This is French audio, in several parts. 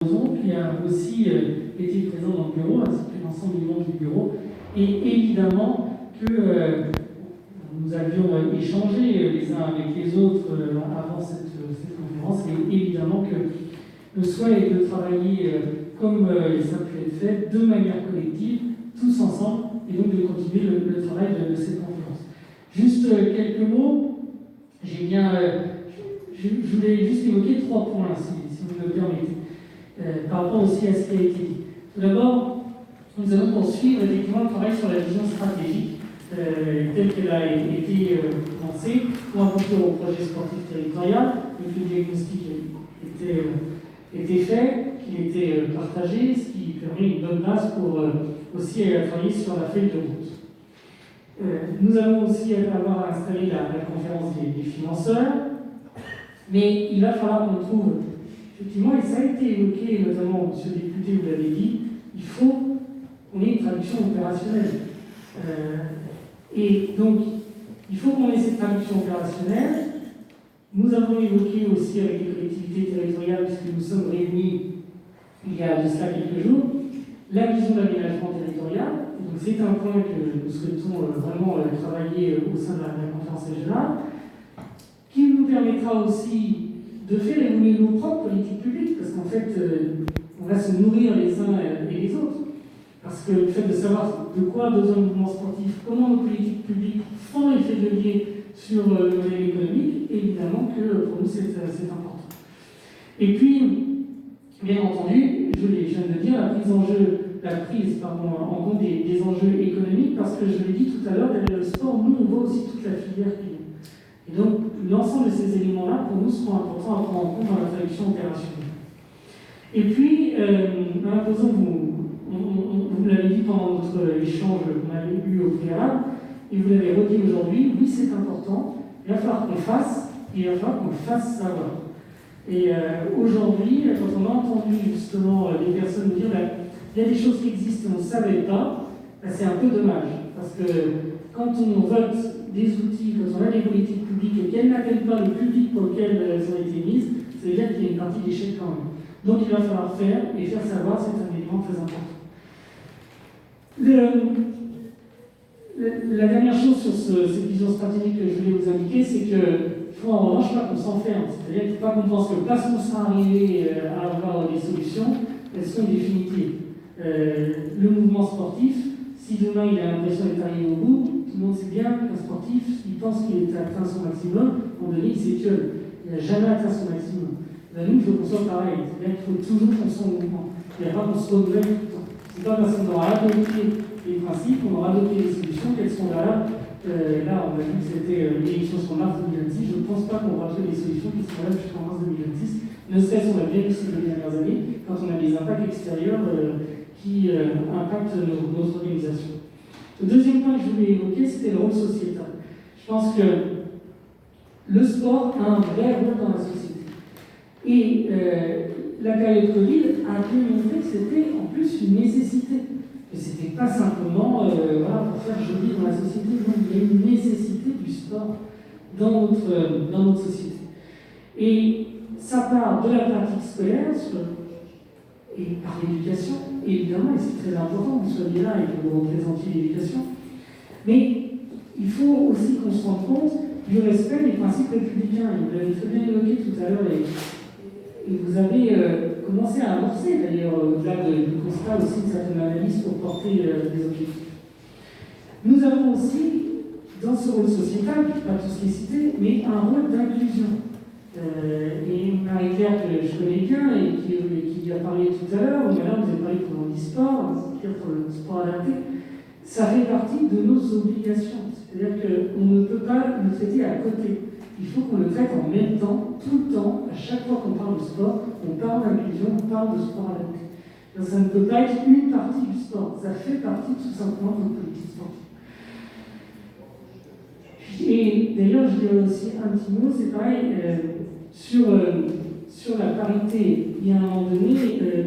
qui a aussi été présent dans le bureau, ainsi que l'ensemble du monde du bureau. Et évidemment que nous avions échangé les uns avec les autres avant cette conférence, et évidemment que le souhait est de travailler comme ça a pu être fait, de manière collective, tous ensemble, et donc de continuer le travail de cette conférence. Juste quelques mots, je voulais juste évoquer 3 points, si vous me le permettez. Par rapport aussi à ce qui a été dit. Tout d'abord, nous allons poursuivre effectivement le travail sur la vision stratégique telle qu'elle a été lancée pour aboutir au projet sportif territorial. Le diagnostic était fait, qu'il était partagé, ce qui permet une bonne base pour aussi travailler sur la feuille de route. Nous allons aussi avoir installé la conférence des financeurs, mais il va falloir qu'on trouve. Effectivement, et ça a été évoqué, notamment, monsieur le député, vous l'avez dit, il faut qu'on ait une traduction opérationnelle. Et donc, il faut qu'on ait cette traduction opérationnelle. Nous avons évoqué aussi avec les collectivités territoriales, puisque nous sommes réunis il y a de cela quelques jours, la vision d'aménagement territorial. Donc, c'est un point que nous souhaitons vraiment travailler au sein de la conférence régionale, qui nous permettra aussi de faire évoluer nos propres politiques publiques, parce qu'en fait, on va se nourrir les uns et les autres. Parce que le fait de savoir de quoi a besoin le mouvement sportif, comment nos politiques publiques font effet de levier sur le modèle économique, évidemment que pour nous c'est important. Et puis, bien entendu, je viens de le dire, la prise en compte des enjeux économiques, parce que je l'ai dit tout à l'heure, derrière le sport, nous on voit aussi toute la filière qui est. Et donc, l'ensemble de ces éléments-là, pour nous, seront importants à prendre en compte dans la traduction opérationnelle. Et puis, Mme Poson, vous l'avez dit pendant notre échange qu'on avait eu au préalable, et vous l'avez redit aujourd'hui, oui, c'est important, il va falloir qu'on fasse, et il va falloir qu'on fasse savoir. Et aujourd'hui, quand on a entendu justement des personnes dire il y a des choses qui existent et on ne savait pas, c'est un peu dommage, parce que quand on vote des outils, quand on a des politiques publiques et qu'elles n'appellent pas le public pour lequel elles ont été mises, ça veut dire qu'il y a une partie d'échec quand même. Donc il va falloir faire, et faire savoir, c'est un élément très important. La dernière chose sur cette vision stratégique que je voulais vous indiquer, c'est qu'il ne faut en revanche pas qu'on s'enferme. C'est-à-dire qu'il ne faut pas qu'on pense que parce qu'on sera arrivé à avoir des solutions, elles sont définitives. Le mouvement sportif, si demain il a l'impression d'être arrivé au bout, tout le monde sait bien qu'un sportif, il pense qu'il a atteint son maximum, on donné, il s'étiole. Il n'a jamais atteint son maximum. Nous, il faut qu'on soit pareil. C'est-à-dire qu'il faut toujours qu'on soit en mouvement. Il n'y a pas qu'on se renouvelle tout le temps. C'est pas parce qu'on aura adopté les principes, qu'on aura adopté les solutions, qu'elles sont là. Là, on a vu que c'était l'élection sur mars 2026. Je ne pense pas qu'on aura trouvé des solutions qui seront là jusqu'en mars 2026. Ne serait-ce qu'on a bien vu ces 2 dernières années, quand on a des impacts extérieurs qui impactent notre organisation. Le deuxième point que je voulais évoquer, c'était le rôle sociétal. Je pense que le sport a un vrai rôle dans la société. Et la période Covid a pu montrer que c'était en plus une nécessité. Que ce n'était pas simplement pour faire joli dans la société, non, il y a une nécessité du sport dans notre société. Et ça part de la pratique scolaire et par l'éducation, évidemment, et c'est très important que vous soyez là et que vous représentiez l'éducation. Mais il faut aussi qu'on se rende compte du respect des principes républicains. Et vous l'avez très bien évoqué tout à l'heure, et vous avez commencé à amorcer, d'ailleurs, au-delà du constat aussi de certaines analyses pour porter des objectifs. Nous avons aussi, dans ce rôle sociétal, pas tous les cités, mais un rôle d'inclusion. Et Marie-Claire, que je connais bien et qui a parlé tout à l'heure, ou alors vous avez parlé pour l'e-sport, c'est-à-dire pour le sport adapté, ça fait partie de nos obligations. C'est-à-dire qu'on ne peut pas le traiter à côté. Il faut qu'on le traite en même temps, tout le temps, à chaque fois qu'on parle de sport, on parle d'inclusion, on parle de sport adapté. Donc ça ne peut pas être une partie du sport, ça fait partie tout simplement de notre politique sportive. Et d'ailleurs, je dirais aussi un petit mot, c'est pareil, sur la parité. Il y a un moment donné,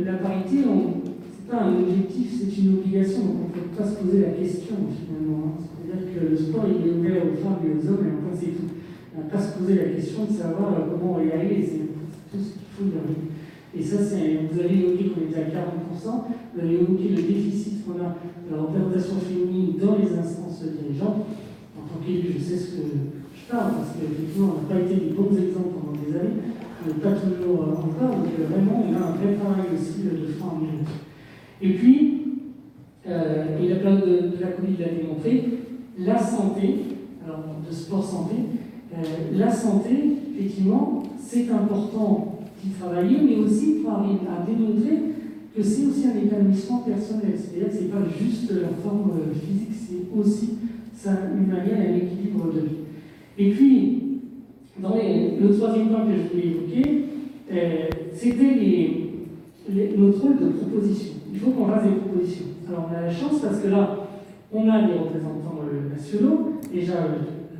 la parité, c'est pas un objectif, c'est une obligation, donc on ne peut pas se poser la question finalement. C'est-à-dire que le sport, il est ouvert aux femmes et aux hommes, et enfin c'est tout. On ne va pas se poser la question de savoir comment on va y arriver, c'est tout ce qu'il faut y arriver. Et ça, vous avez évoqué qu'on était à 40%, vous avez évoqué le déficit qu'on a de la représentation féminine dans les instances dirigeantes. En tant qu'élu, je sais ce que je parle, parce qu'effectivement, on n'a pas été des bons exemples pendant des années, pas toujours encore, donc vraiment, on a un vrai travail aussi de frein à mener. Et puis, et la période de la Covid l'a démontré, la santé, alors de sport santé, la santé, effectivement, c'est important d'y travailler, mais aussi pour arriver à démontrer que c'est aussi un épanouissement personnel. C'est-à-dire que ce n'est pas juste la forme physique, c'est aussi ça, une manière et un équilibre de vie. Et puis, le troisième point que je voulais évoquer, c'était notre rôle de proposition. Il faut qu'on fasse des propositions. Alors on a la chance parce que là, on a des représentants nationaux, déjà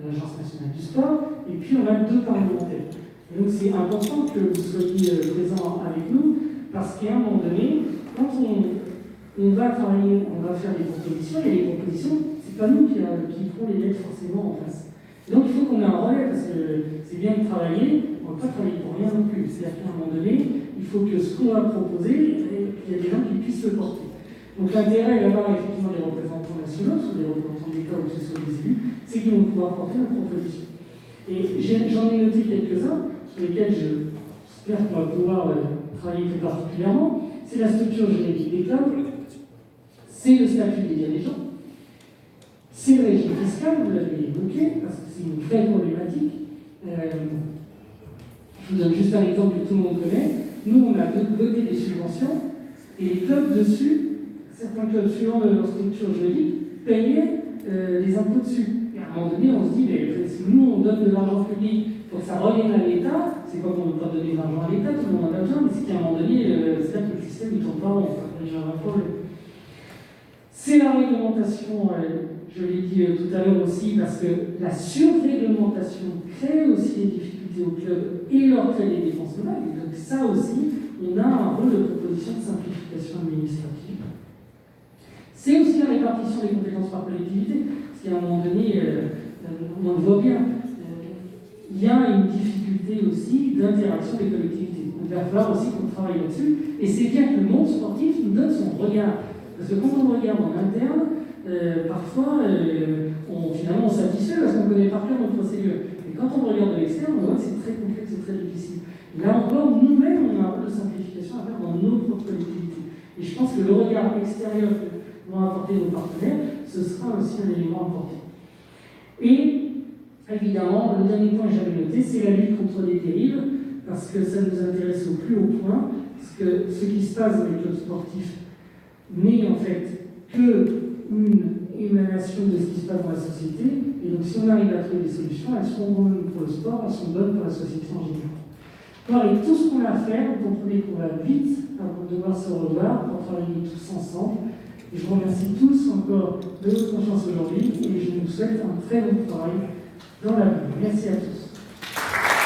l'Agence nationale du sport, et puis on a 2 parlementaires. Et donc c'est important que vous soyez présents avec nous, parce qu'à un moment donné, quand on va travailler, on va faire des propositions, et les propositions, c'est pas nous qui ferons les lettres forcément en face. Donc il faut qu'on ait un relais, parce que c'est bien de travailler, on ne va pas travailler pour rien non plus. C'est-à-dire qu'à un moment donné, il faut que ce qu'on va proposer, il y a des gens qui puissent le porter. Donc l'intérêt d'avoir effectivement des représentants nationaux, soit des représentants d'État ou que ce soit des élus, c'est qu'ils vont pouvoir porter une proposition. Et j'en ai noté quelques-uns, sur lesquels j'espère qu'on va pouvoir travailler plus particulièrement. C'est la structure juridique des clubs, c'est le statut des dirigeants, c'est le régime fiscal, vous l'avez évoqué, parce que c'est une vraie problématique. Je vous donne juste un exemple que tout le monde connaît. Nous, on a doté des subventions, et les clubs dessus, certains clubs suivant leur structure juridique, payaient les impôts dessus. Et à un moment donné, on se dit, mais si nous, on donne de l'argent public pour que ça revienne à l'État, c'est pas qu'on ne veut pas donner de l'argent à l'État, tout le monde en a besoin, mais c'est qu'à un moment donné, c'est là que le système ne tourne pas rond, ça crée un problème. C'est la réglementation, je l'ai dit tout à l'heure aussi, parce que la surréglementation crée aussi des difficultés aux clubs et leur crée des dépenses globales. Et donc ça aussi, on a un rôle de proposition de simplification administrative. C'est aussi la répartition des compétences par collectivité, parce qu'à un moment donné, on le voit bien, il y a une difficulté aussi d'interaction des collectivités. Donc il va falloir aussi qu'on travaille là-dessus, et c'est bien que le monde sportif nous donne son regard. Parce que quand on regarde en interne, parfois, finalement, on satisfait parce qu'on connaît par cœur nos procédures. Et quand on regarde de l'externe, on voit que c'est très complexe et très difficile. Là encore, nous-mêmes, on a un rôle de simplification à faire dans nos propres collectivités. Et je pense que le regard extérieur que vont apporter nos partenaires, ce sera aussi un élément important. Et, évidemment, le dernier point que j'avais noté, c'est la lutte contre les dérives, parce que ça nous intéresse au plus haut point, parce que ce qui se passe dans les clubs sportifs n'est en fait qu'une émanation de ce qui se passe dans la société. Et donc, si on arrive à trouver des solutions, elles seront bonnes pour le sport, elles sont bonnes pour la société en général. Bon, avec tout ce qu'on a à faire, vous comprenez qu'on va vite avant de devoir se revoir pour travailler tous ensemble. Et je vous remercie tous encore de votre confiance aujourd'hui et je vous souhaite un très bon travail dans l'avenir. Merci à tous.